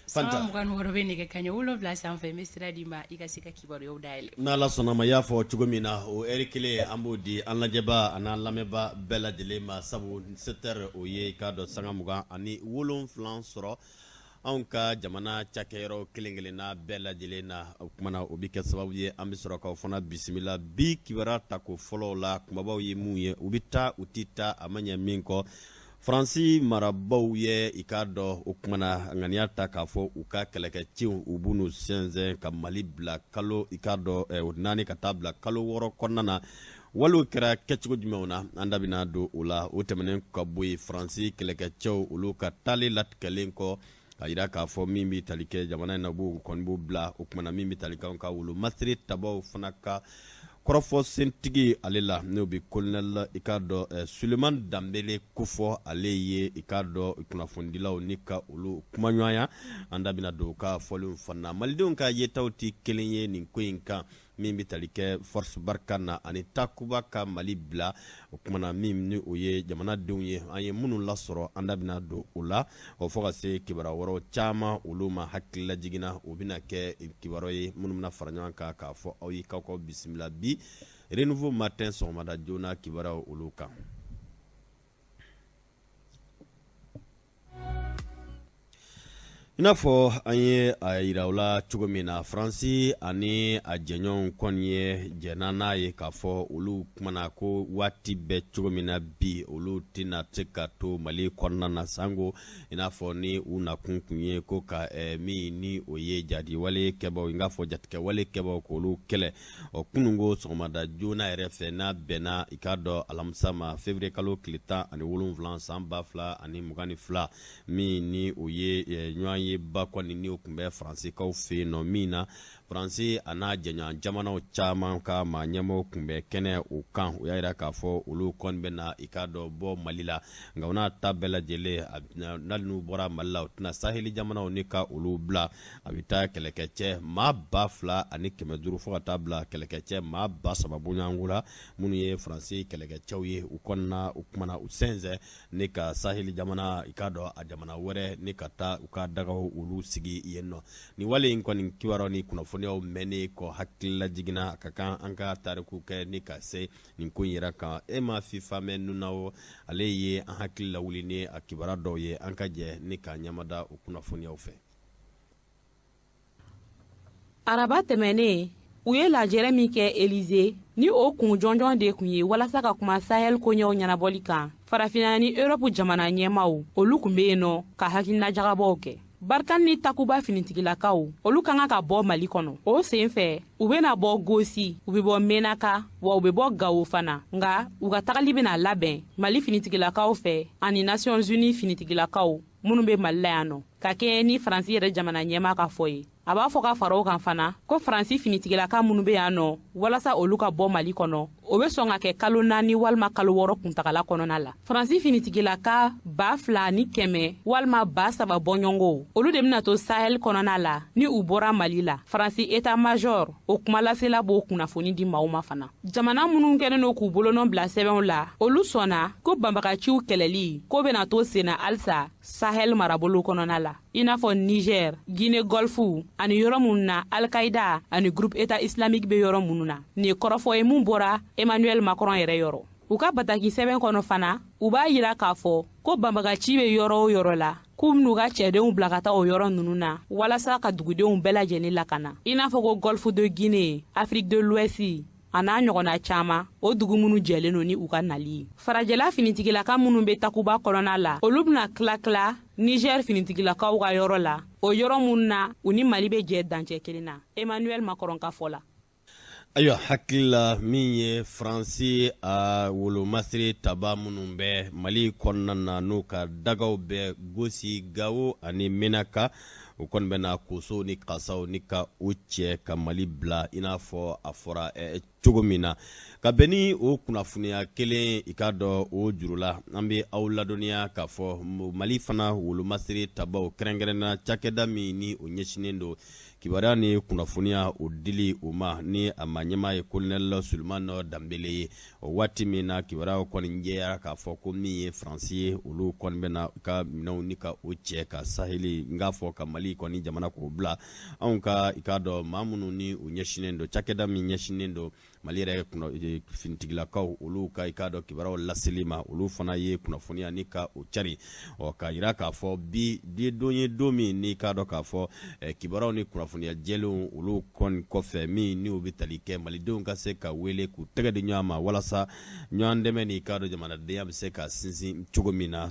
Fanta mugan woro be nege kanyo ulo bla sanfɛ misira di ma i ka se ka kibaruyaw dayɛlɛ n'ala sɔnna ma y'a fɔ cogo min na o heure kelen an b'o di an lajɛba ani an lamɛnba bɛɛ lajɛlen ma sabu 7h o ye k'a dɔn sanga mugan ani 7 sɔrɔ anw ka jamana cakɛyɔrɔ kelen-kelenna bɛɛ lajɛlen na o kumana o bi kɛ sababu ye an bi sɔrɔ k'aw fana bisimila bi kibaruya tako fɔlɔw la kumabaw ye mun ye u bi taa u ti taa a ma ɲɛ min kɔ Faransi marabaw ye i k'a dɔn o kumana ŋaniya ta k'a fɔ u ka kɛlɛkɛcɛw u b'u n'u sɛnsɛn ka Mali bila kalo i k'a dɔn 4 ka taa bila kalo 6 kɔnɔna na waliw kɛra kɛcogo jumɛnw na an da bɛna don o la o tɛmɛnen ka bɔ yen Faransi kɛlɛkɛcɛw olu ka taali latigɛlen kɔ ka yira k'a fɔ min bɛ tali kɛ jamana in na b'o kɔni b'o bila o kumana min bɛ tali kɛ ka wolo masiri tabaw fana ka kɔrɔfɔ sentigi ale la n'o bɛ colonel i k'a dɔn Suleman Danbele kofɔ ale ye i k'a dɔn kunnafonidilaw ni ka olu kumaɲɔgɔnya an da bɛna don ka fɔliw fana malidenw ka yetaw tɛ kelen ye nin ko in kan min bɛ tali kɛ force barika na ani takuba ka Mali bila o kumana min ni o ye jamanadenw ye an ye minnu lasɔrɔ an da bɛna don o la o fɔ ka se kibaruya wɛrɛw caman olu ma hakilila jiginna o bɛna kɛ kibaruya ye minnu bɛna fara ɲɔgɔn kan k'a fɔ aw ye k'aw bisimila bi Renouveau Matin sɔgɔmada joona kibaruyaw olu kan. I n'a fɔ an ye a yira u la cogo min na Faransi ani a jɛɲɔgɔnw kɔni ye jɛnna n'a ye k'a fɔ olu kumana ko waati bɛɛ cogo min na bi olu tɛna se ka to Mali kɔnɔna na sango i n'a fɔ ni u nakun kun ye ko ka min ni o ye jadiwale kɛbaw i n'a fɔ jatigɛwale kɛbaw k'olu kɛlɛ o kununko sɔgɔmada joona yɛrɛ fɛ n'a bɛnna i k'a dɔn alamisa ma février kalo tile 17 san 2022 min ni o ye ɲɔgɔn ye ba kɔni ni o kun bɛ Faransikaw fɛ yen nɔ min na Faransi a n'a jɛɲɔgɔn jamanaw caman ka maa ɲɛmaaw kun bɛ kɛnɛ o kan o y'a yira k'a fɔ olu kɔni bɛ na i k'a dɔn bɔ Mali la nka u n'a ta bɛɛ lajɛlen n'ali n'u bɔra Mali la u tɛna saheli jamanaw ni ka olu bila a bɛ taa kɛlɛkɛcɛ maa 2,500 fo ka taa bila kɛlɛkɛcɛ maa 3,000 bɔɲɔgɔnko la minnu ye Faransi kɛlɛkɛcɛw ye u kɔnɔna u kumana u sɛnsɛn ni ka saheli jamana i k'a dɔn a jamana wɛrɛ ni ka taa u ka dagaw olu sigi yen nɔ nin wale in kɔni kibaruyaw ni kunnafoniyaw mɛnnen kɔ hakilila jiginna ka kan an ka tariku kɛ ni ka se nin ko in yɛrɛ kan e ma fifa mɛn nunawo ale ye an hakili lawuli ni a kibaruya dɔw ye an ka jɛ ni ka ɲamada o kunnafoniyaw fɛ. Araba tɛmɛnen u ye lajɛrɛ min kɛ Elize ni o kun jɔnjɔn de kun ye walasa ka kuma Sahel koɲɛw ɲɛnabɔli kan farafinna ni Europe jamana ɲɛmaw olu kun bɛ yen nɔ ka hakilina jagabaw kɛ. Barkan ni takuba finitigilakaw olu kan ka bɔ Mali kɔnɔ o sen fɛ u bɛna bɔ Gosi u bɛ bɔ Menaka wa u bɛ bɔ Gawo fana nka u ka tagali bɛna labɛn Mali finitigilakaw fɛ ani Nations Unies finitigilakaw minnu bɛ Mali la yan nɔ ka kɛ ni Faransi yɛrɛ jamana ɲɛma ka fɔ ye a b'a fɔ ka fara o kan fana ko Faransi finitigilaka minnu bɛ yan nɔ walasa olu ka bɔ Mali kɔnɔ o bɛ sɔn ka kɛ kalo 4 walima kalo 6 kuntagala kɔnɔna la Faransi finitigilaka 2,100 walima 3,000 bɔɲɔgɔnko olu de bɛna to Sahel kɔnɔna la ni u bɔra Mali la Faransi état major o kumalasela b'o kunnafoni di maaw ma fana jamana minnu kɛlen don k'u bolonɔ bila sɛbɛnw la olu sɔnna ko banbagaciw kɛlɛli ko bɛna to senna halisa Sahel marabolo kɔnɔna la i n'a fɔ Niger, Guinée Golfe ani yɔrɔ minnu na Al-Qaïda ani groupe état islamique bɛ yɔrɔ minnu na nin kɔrɔfɔ ye mun bɔra Emmanuel Macron yɛrɛ yɔrɔ u ka bataki sɛbɛn kɔnɔ fana u b'a yira k'a fɔ ko banbagaci bɛ yɔrɔ o yɔrɔ la k'u bɛn'u ka cɛdenw bila ka taa o yɔrɔ ninnu na walasa ka dugudenw bɛɛ lajɛlen lakana i n'a fɔ ko Golfe de Guinée, Afrique de l'Ouest a n'a ɲɔgɔnna caman o dugu minnu jɛlen don ni u ka nali ye farajɛla finitigilaka minnu bɛ takuba kɔnɔna la olu bɛna tila Niger finitigilakaw ka yɔrɔ la o yɔrɔ minnu na u ni Mali bɛ jɛ dancɛ kelen na Emmanuel Macron ka fɔ la ayiwa hakilila min ye Faransi a wolomasiri taba minnu bɛ Mali kɔnɔna na n'u ka dagaw bɛ Gosi Gawo ani Menaka o kɔni bɛna kosow ni kasaw ni ka o cɛ ka Mali bila i n'a fɔ a fɔra cogo min na ka bɛn ni o kunnafoniya kelen i k'a dɔn o juru la an bɛ aw ladɔnniya k'a fɔ Mali fana wolomasiri tabaw kɛrɛnkɛrɛnna cakɛda min ni o ɲɛsinen don kibaruya ni kunnafoniya o dili o ma ni a ma ɲɛmaa ye colonel Suleman Danbele ye o waati min na kibaruya kɔni jɛya k'a fɔ ko min ye Faransi ye olu kɔni bɛna ka minɛnw ni ka o cɛ ka saheli n k'a fɔ ka Mali mali kɔni jamana k'o bila anw ka i k'a dɔn maa minnu ni u ɲɛsinen don cakɛda min ɲɛsinen don mali yɛrɛ finitigilakaw olu ka i k'a dɔn kibaruyaw laseli ma olu fana ye kunnafoniya ni ka o cari ka yira k'a fɔ bi don ye don min ni k'a dɔn k'a fɔ kibaruyaw ni kunnafoniya jɛlenw olu kɔni kɔfɛ min ni u bɛ tali kɛ malidenw ka se ka wele k'u tɛgɛ di ɲɔgɔn ma walasa ɲɔgɔn dɛmɛ ni k'a dɔn jamanadenya bɛ se ka sinsin cogo min na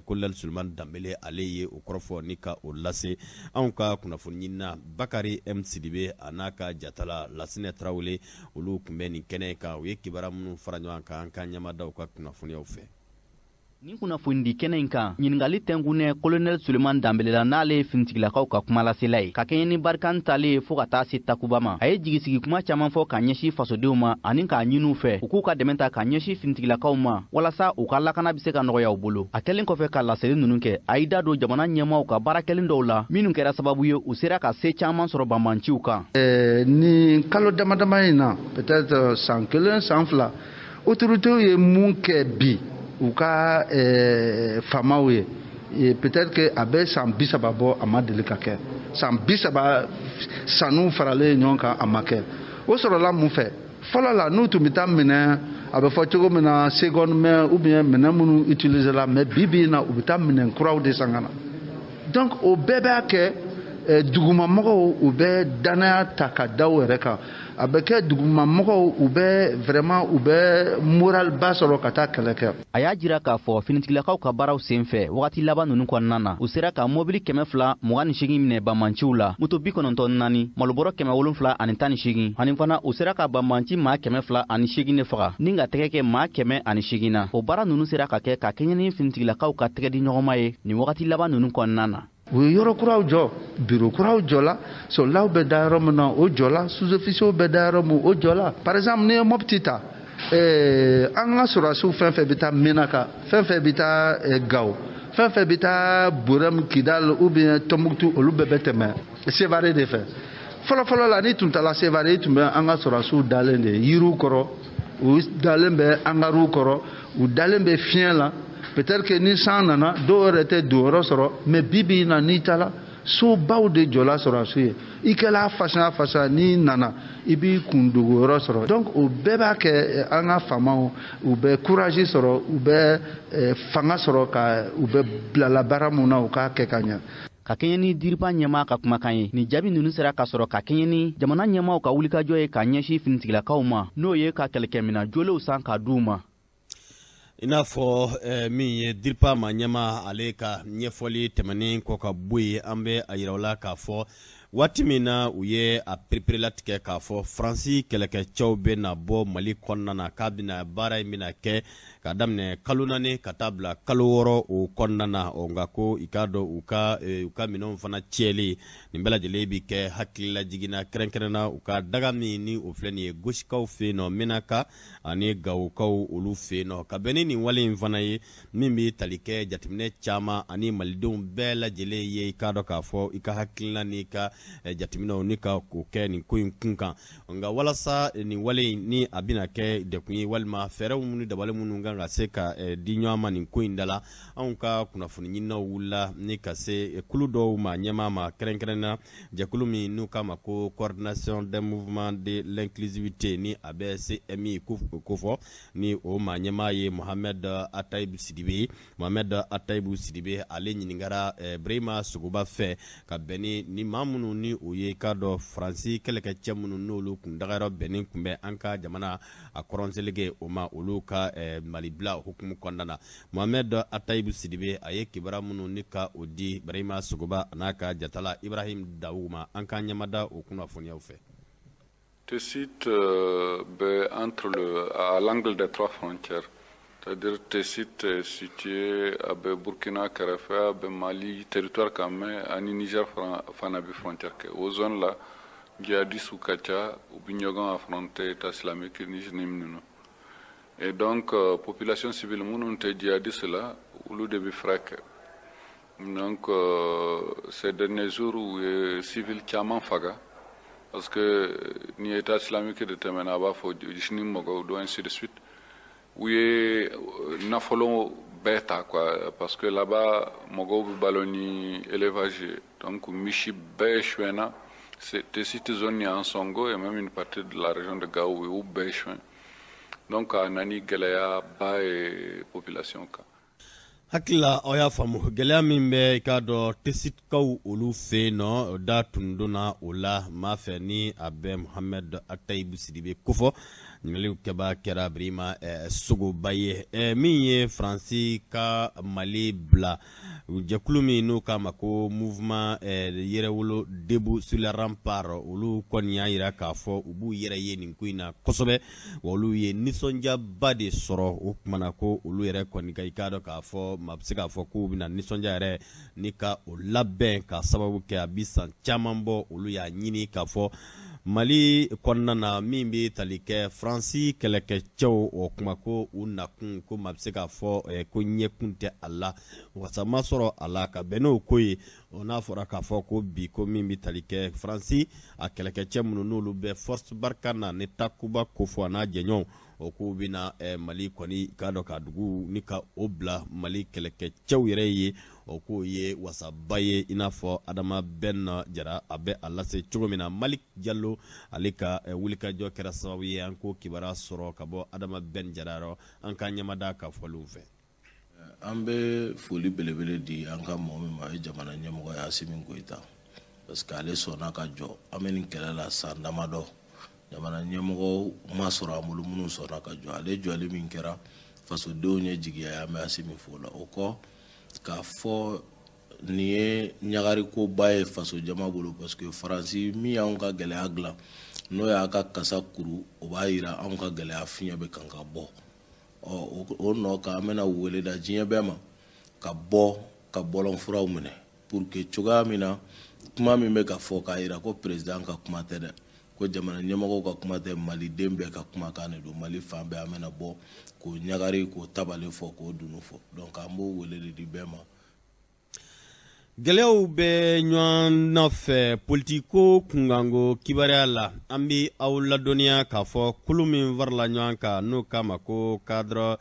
kolonɛli Sulemani Danbele ale ye o kɔrɔfɔ ni ka o lase anw ka kunnafoni ɲinina Bakari M Sidibe a n'a ka jatala Lasinɛ Tarawele olu tun bɛ nin kɛnɛ kan u ye kibaruya minnu fara ɲɔgɔn kan an ka ɲɛmaadaw ka kunnafoniyaw fɛ. Ni kunnafoni di kɛnɛ in kan ɲininkali tɛnkunɛ kolonɛli Sulemani Danbele la n'ale ye finitigilakaw ka kuma lasela ye ka kɛɲɛ ni barikani talen fo ka taa se takuba ma a ye jigisigi kuma caman fɔ ka ɲɛsin fasodenw ma ani k'a ɲini u fɛ u k'u ka dɛmɛ ta ka ɲɛsin finitigilakaw ma walasa u ka lakana bɛ se ka nɔgɔya u bolo a kɛlen kɔfɛ ka laseli ninnu kɛ a y'i da don jamana ɲɛmaaw ka baara kɛlen dɔw la minnu kɛra sababu ye u sera ka se caman sɔrɔ banbanciw kan. Ni kalo damadama in na peut-être san kelen san fila autorités ye mun kɛ bi u ka faamaw ye peut-être que a bɛ san 30 bɔ a ma deli ka kɛ san 30 sanu faralen ɲɔgɔn kan a ma kɛ o sɔrɔla mun fɛ fɔlɔ la n'u tun bɛ taa minɛ a bɛ fɔ cogo min na seconde main ou bien minɛ minnu utiliser la mais bi na u bɛ taa minɛ kuraw de san ka na donc o bɛɛ b'a kɛ dugumamɔgɔw u bɛ danaya ta ka da u yɛrɛ kan a bɛ kɛ dugumamɔgɔw u bɛ vraiment u bɛ moral ba sɔrɔ ka taa kɛlɛ kɛ. A y'a jira k'a fɔ finitigilakaw ka baaraw senfɛ wagati laban ninnu kɔnɔna na u sera ka mobili 228 minɛ banmanciw la moto 94 malobɔrɔ 718 ani fana u sera ka banmanci maa 208 de faga ni ka tɛgɛ kɛ maa 108 na o baara ninnu sera ka kɛ ka kɛɲɛ ni finitigilakaw ka tɛgɛ di ɲɔgɔnma ye nin wagati laban ninnu kɔnɔna na. U ye yɔrɔ kuraw jɔ bureau kuraw jɔla soldaw bɛ da yɔrɔ min na o jɔla sous-officiers bɛ da yɔrɔ min o jɔla par exemple ni ye Mopti ta an ka sɔrɔdasiw fɛn fɛn bɛ taa Menaka fɛn fɛn bɛ taa Gao fɛn fɛn bɛ taa Borem Kidal ou bien Tombouctou olu bɛɛ bɛ tɛmɛ Sévaré de fɛ fɔlɔfɔlɔ la ni tun taara Sévaré tun bɛ an ka sɔrɔdasiw dalen de yiriw kɔrɔ u dalen bɛ angariw kɔrɔ u dalen bɛ fiɲɛ la peut-être que ni san nana dɔw yɛrɛ tɛ don yɔrɔ sɔrɔ mais bibi na n'i taara sobaw de jɔla sɔrɔdasiw ye i kɛla fasa n'i nana i b'i kun dogo yɔrɔ sɔrɔ donc o bɛɛ b'a kɛ an ka faamaw u bɛ courage sɔrɔ u bɛ fanga sɔrɔ ka u bɛ bilala baara mun na u k'a kɛ ka ɲɛ. Ka kɛɲɛ ni diriba ɲɛmaa ka kumakan ye ni jaabi ninnu sera ka sɔrɔ ka kɛɲɛ ni jamana ɲɛmaaw ka wulikajɔ ye ka ɲɛsin finitigilakaw ma n'o ye ka kɛlɛkɛminɛ jolenw san ka d'u ma. I n'a fɔ min ye diriba ma ɲɛma ale ka ɲɛfɔli tɛmɛnen kɔ ka bɔ yen an bɛ a yira u la k'a fɔ waati min na u ye a pereperelatigɛ k'a fɔ Faransi kɛlɛkɛcɛw bɛ na bɔ Mali kɔnɔna na k'a bɛna baara in bɛna kɛ ka daminɛ kalo 4 ka taa bila kalo 6 o kɔnɔna na nka ko i k'a dɔn u ka minɛnw fana cɛli nin bɛɛ lajɛlen bɛ kɛ hakililajiginna kɛrɛnkɛrɛnna u ka daga min ni o filɛ nin ye gosikaw fɛ yen nɔ Menaka ani Gawokaw olu fɛ yen nɔ ka bɛn ni nin wale in fana ye min bɛ tali kɛ jateminɛ caman ani malidenw bɛɛ lajɛlen ye i k'a dɔn k'a fɔ i ka hakilina ni ka jateminɛw ni ka ko kɛ nin ko in kun kan nka walasa nin wale in ni a bɛna kɛ dekun ye walima fɛɛrɛw minnu dabali minnu kan ka se ka di ɲɔgɔn ma nin ko in da la anw ka kunnafoni ɲininaw wulila ni ka se kulu dɔw ma ɲɛmaa ma kɛrɛnkɛrɛnna jɛkulu min n'u k'a ma ko coordination des mouvements de l'inclusivité ni a bɛ CMI ko fɔ ni o maa ɲɛmaa ye Mohamed Atayibu Sidibe ale ɲininkara Brahima Sogoba fɛ ka bɛn ni maa minnu ni o ye k'a dɔn Faransi kɛlɛkɛcɛ minnu n'olu kun dagayɔrɔ bɛnnen kun bɛ an ka jamana a kɔrɔnselege o ma olu ka Malibila hukumu kɔnɔna na Mohamed Atayibu Sidibe a ye kibaruya minnu ni ka o di Brahima Sogoba n'a ka jatala Ibrahim Dawu ma an ka ɲɛmada o kunnafoniyaw fɛ. Ce site à l'angle des 3 frontières, c'est-à-dire ce site est situé à Burkina, Karafa, Mali, territoire Kamé, à Niger, Fanabi frontière. Aux zones là, djihadistes ou Kacha, ou Bignogan affronté l'État islamique, Niger. Et donc, population civile, nous djihadistes là, ou le début frac. Donc, ces derniers jours où les civils qui ont faga, parce que l'État islamique de Temenaba, il faut ainsi de suite. Oui, nafolo bêta quoi, parce que là-bas mogo baloni élevage donc michi bêchouena c'est cette zone en Songo et même une partie de la région de Gao où bêchouin donc nani gelaya ba et population ka hakila o y'a faamu gɛlɛya min bɛ i k'a dɔn tesitkaw olu fɛ yen nɔ da tundonna o la maa fɛ ni a bɛ muhamɛd atayibu sidibe kofɔ ɲininkaliw kɛba kɛra birima sogoba ye min ye faransi ka mali bila jɛkulu min n'o k'a ma ko mouvement yɛrɛwolo debout sur les remparts olu kɔni y'a yira k'a fɔ u b'u yɛrɛ ye nin ko in na kosɛbɛ wa olu ye nisɔndiyaba de sɔrɔ o kumana ko olu yɛrɛ kɔni ka i k'a dɔn k'a fɔ ma bɛ se k'a fɔ k'u bɛna nisɔndiya yɛrɛ ni ka o labɛn ka sababu kɛ a bi san caman bɔ olu y'a ɲini k'a fɔ mali kɔnɔna na min bɛ tali kɛ faransi kɛlɛkɛcɛw o kuma ko u nakun ko ma bɛ se k'a fɔ ko ɲɛkun tɛ a la wasa ma sɔrɔ a la ka bɛn n'o ko ye o n'a fɔra k'a fɔ ko bi ko min bɛ tali kɛ faransi a kɛlɛkɛcɛ minnu n'olu bɛ force barkhane ni takuba kofɔ a n'a jɛɲɔgɔnw o k'u bɛna mali kɔni k'a dɔn ka dugu ni ka o bila mali kɛlɛkɛcɛw yɛrɛ ye o k'o ye wasaba ye i n'a fɔ adama bɛn jara a bɛ a lase cogo min na malik jalo ale ka wulikajɔ kɛra sababu ye an ko kibaruya sɔrɔ ka bɔ adama bɛn jara yɔrɔ an ka ɲɛmada ka fɔliw fɛ an bɛ foli belebele di an ka mɔgɔ min ma o ye jamana ɲɛmɔgɔ ye Asimi Goyita parce que ale sɔnna ka jɔ an bɛ nin kɛlɛ la san damadɔ jamana ɲɛmɔgɔ ma sɔrɔ an bolo minnu sɔnna ka jɔ ale jɔli min kɛra fasodenw ye jigiya ye an bɛ Asimi fo la o kɔ k'a fɔ nin ye ɲagarikoba ye faso jama bolo parce que faransi min y'anw ka gɛlɛya dilan n'o y'a ka kasa kuru o b'a yira anw ka gɛlɛya fiɲɛ bɛ kan ka bɔ o nɔ kan an bɛna wele da diɲɛ bɛɛ ma ka bɔ ka bɔlɔn furaw minɛ pour que cogoya min na kuma min bɛ ka fɔ k'a yira ko président ka kuma tɛ dɛ ko jamana ɲɛmɔgɔw ka kuma tɛ maliden bɛɛ ka kumakan de don mali fan bɛɛ an bɛna bɔ k'o ɲagari k'o tabale fɔ k'o dunu fɔ donc an b'o wele de di bɛɛ ma gɛlɛyaw bɛ ɲɔgɔn nɔfɛ politiko kunkanko kibaruya la an bɛ aw ladɔnniya k'a fɔ kulu min farala ɲɔgɔn kan n'o k'a ma ko cadre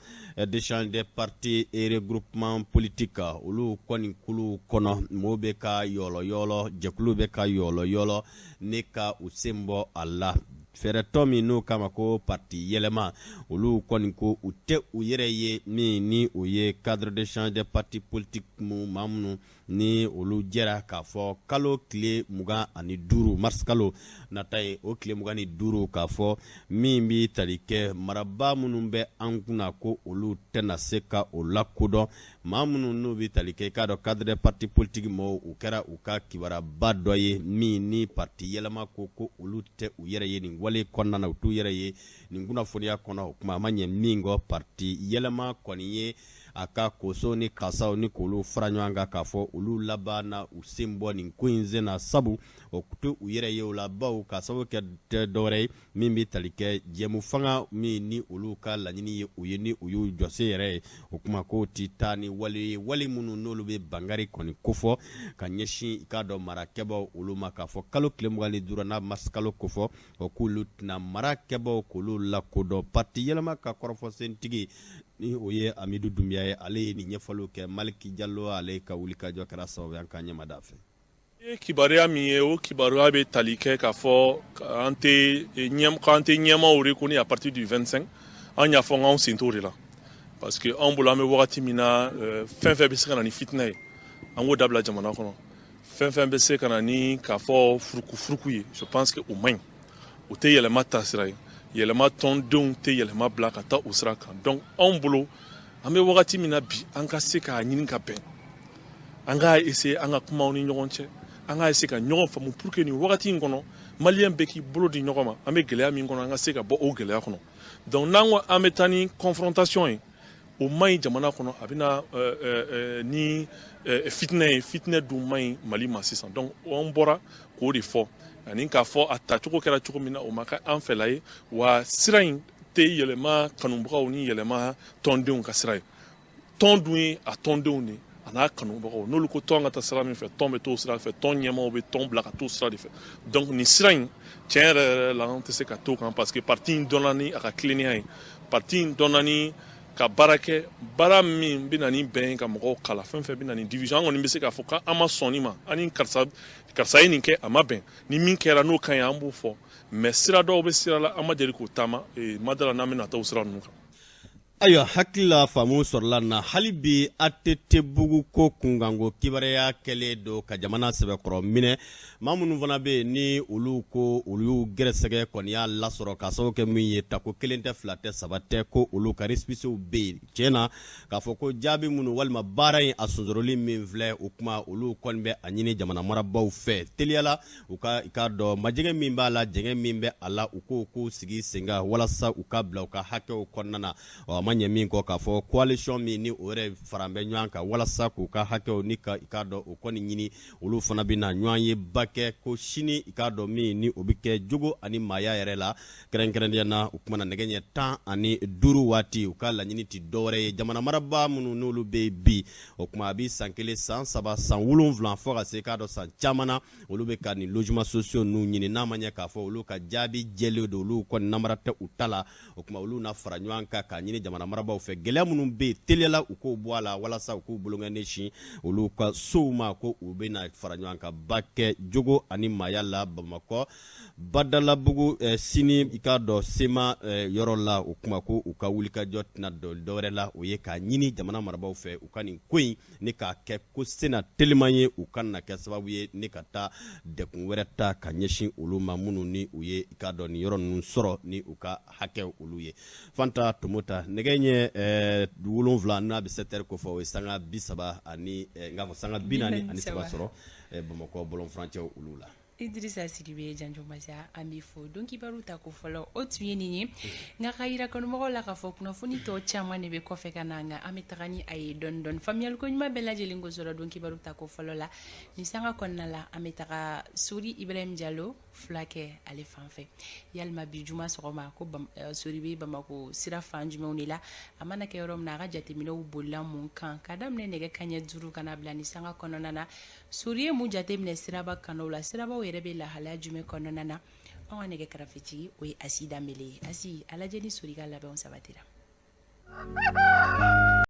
d'échange des partis et regroupement politique olu kɔni kulu kɔnɔ mɔgɔw bɛ ka yɔlɔyɔlɔ jɛkulu bɛ ka yɔlɔyɔlɔ ne ka u sen bɔ a la fɛrɛtɔ min n'o kama ko parti yɛlɛma olu kɔni ko u tɛ u yɛrɛ ye min ni o ye cadre d'échange des partis politiques maa minnu ni olu jɛra k'a fɔ kalo tile 25 mars kalo nata ye o tile 25 k'a fɔ min bi tali kɛ maraba minnu bɛ an kunna ko olu tɛna se ka o lakodɔn maa minnu n'u bi tali kɛ k'a dɔn cadre des partis politiques mɔgɔw u kɛra u ka kibaraba dɔ ye min ni parti yɛlɛma ko olu tɛ u yɛrɛ ye nin wale kɔnɔna na u t'u yɛrɛ ye nin kunnafoniya kɔnɔ o kuma a ma ɲɛ min kɔ parti yɛlɛma kɔni ye a ka koso ni kasaw ni k'olu fara ɲɔgɔn kan k'a fɔ olu laban na u sen bɔ nin ko in sen na sabu o to u yɛrɛ ye o la baw ka sababu kɛ dɔwɛrɛ ye min bɛ tali kɛ jɛmu fanga min ni olu ka laɲini ye u ye ni u y'u jɔse yɛrɛ ye o kuma ko ti taa ni wale ye wale minnu n'olu bɛ bangari kɔni kofɔ ka ɲɛsin i k'a dɔn marakɛbaw olu ma k'a fɔ kalo tile 25 n'a mars kalo kofɔ o k'olu tɛna marakɛbaw k'olu lakodɔn parti yɛlɛma ka kɔrɔfɔsentigi ni o ye Amidu Dumbiya ye ale ye nin ɲɛfɔliw kɛ Maliki Jalo ale ka wulikajɔ kɛra sababu an ka ɲɛmada fɛ kibaruya min ye o kibaruya bɛ tali kɛ k'a fɔ an tɛ ɲɛmaw reconnus à partir du 25 an y'a fɔ n k'anw sen t'o de la parce que anw bolo an bɛ wagati min na fɛn fɛn bɛ se ka na ni fitinɛ ye an k'o dabila jamana kɔnɔ fɛn fɛn bɛ se ka na ni k'a fɔ furuku ye je pense que o man ɲi o tɛ yɛlɛma taasira ye yɛlɛma tɔndenw tɛ yɛlɛma bila ka taa o sira kan donc anw bolo an bɛ wagati min na bi an ka se k'a ɲini ka bɛn an k'a essayer an ka kumaw ni ɲɔgɔn cɛ an k'a essayer ka ɲɔgɔn faamu pour que nin wagati in kɔnɔ maliyɛn bɛɛ k'i bolo di ɲɔgɔn ma an bɛ gɛlɛya min kɔnɔ an ka se ka bɔ o gɛlɛya kɔnɔ donc n'an ko an bɛ taa ni confrontation ye o man ɲi jamana kɔnɔ a bɛna ni fitinɛ ye fitinɛ dun man ɲi Mali ma sisan donc an bɔra k'o de fɔ ani k'a fɔ a tacogo kɛra cogo min na o ma kɛ an fɛla ye wa sira in tɛ yɛlɛma kanubagaw ni yɛlɛma tɔndenw ka sira ye tɔn dun ye a tɔndenw de a n'a kanubagaw n'olu ko tɔn ka taa sira min fɛ tɔn bɛ t'o sira fɛ tɔn ɲɛmaaw bɛ tɔn bila ka t'o sira de fɛ donc nin sira in tiɲɛ yɛrɛ yɛrɛ la an tɛ se ka t'o kan parce que parti in dɔnna ni a ka tilennenya ye parti in dɔnna ni ka baara kɛ baara min bɛ na ni bɛn ka mɔgɔw kala fɛn fɛn bɛ na ni division an kɔni bɛ se k'a fɔ k'an ma sɔn nin ma ani karisa ye nin kɛ a ma bɛn ni min kɛra n'o ka ɲi an b'o fɔ mais sira dɔw bɛ sira la an ma deli k'o taama ma dala n'an bɛ na taa o sira ninnu kan. Ayiwa hakili la faamu sɔrɔla na hali bi ATT bugu ko kunkanko kibaruya kɛlen don ka jamana sɛbɛkɔrɔ minɛ maa minnu fana bɛ yen ni olu ko olu y'u gɛrɛsɛgɛ kɔni y'a lasɔrɔ k'a sababu kɛ min ye tako kelen tɛ fila tɛ saba tɛ ko olu ka récépissés bɛ yen tiɲɛ na k'a fɔ ko jaabi minnu walima baara in a sonsɔrɔli min filɛ o kuma olu kɔni bɛ a ɲini jamana marabaaw fɛ teliyala u ka i k'a dɔn majɛgɛ min b'a la jɛgɛ min bɛ a la u k'o sigi sen kan walasa u ka bila u ka hakɛw kɔnɔna na ma ɲɛ min kɔ k'a fɔ coalition min ni o yɛrɛ faran bɛ ɲɔgɔn kan walasa k'u ka hakɛw ni ka i k'a dɔn o kɔni ɲini olu fana bɛ na ɲɔgɔn ye ba kɛ ko sini i k'a dɔn min ni o bɛ kɛ jogo ani maaya yɛrɛ la kɛrɛnkɛrɛnnenya na o kumana nɛgɛ ɲɛ 15 waati u ka laɲini tɛ dɔwɛrɛ ye jamana marabaa minnu n'olu bɛ bi o kuma a bɛ san 1 san 3 san 7 fɔ ka se k'a dɔn san caman na olu bɛ ka nin logement sociaux ninnu ɲini n'a ma ɲɛ k'a fɔ olu ka jaabi jɛlen don olu kɔni namara tɛ u ta la o kuma olu na fara ɲɔgɔn kan k'a ɲini jamana marabaaw fɛ gɛlɛya minnu bɛ yen teliyala u k'o bɔ a la walasa u k'u bolongɛn ɲɛsin olu ka sow ma ko u bɛ na fara ɲɔgɔn kan ba kɛ jogo ani maaya la Bamakɔ Badalabugu sini i k'a dɔn sema yɔrɔ la o kuma ko u ka wulikajɔ tɛna dɔwɛrɛ la o ye k'a ɲini jamana marabaaw fɛ u ka nin ko in ni k'a kɛ ko sena teliman ye u ka na kɛ sababu ye ni ka taa dɛkun wɛrɛ ta ka ɲɛsin olu ma minnu ni u ye i k'a dɔn nin yɔrɔ ninnu sɔrɔ ni u ka hakɛ olu ye Fanta Tomota nɛgɛ ɲɛ 7 n'a bɛ 7 ko fɔ o ye sanga 30 ani nka fɔ sanga 43 sɔrɔ Bamakɔ bɔlɔnfurancɛw olu la. Idrissa Sidibe Janjo Masa an b'i fo donc kibaru ta ko fɔlɔ o tun ye nin ye nka ka yira kanumɔgɔw la k'a fɔ kunnafoni tɔ caman de bɛ kɔfɛ ka na nka an bɛ taga ni a ye dɔɔni dɔɔni faamuyali ko ɲuman bɛɛ lajɛlen ko sɔrɔ donc kibaru ta ko fɔlɔ la nin sanga kɔnɔna la an bɛ taga Sori Ibrahim Diallo fulakɛ ale fan fɛ yalima bi juma sɔgɔma ko Sori bɛ Bamako sira fan jumɛnw de la a mana kɛ yɔrɔ min na a ka jateminɛw bolila mun kan ka daminɛ nɛgɛ kanɲɛ 5 kana bila nin sanga kɔnɔna na Sori ye mun jateminɛ siraba kanaw la sirabaw yɛrɛ bɛ lahalaya jumɛn kɔnɔna na an ka nɛgɛ kɛrɛfɛtigi o ye Asi Danbele ye Asi a lajɛ ni Sori ka labɛnw sabatira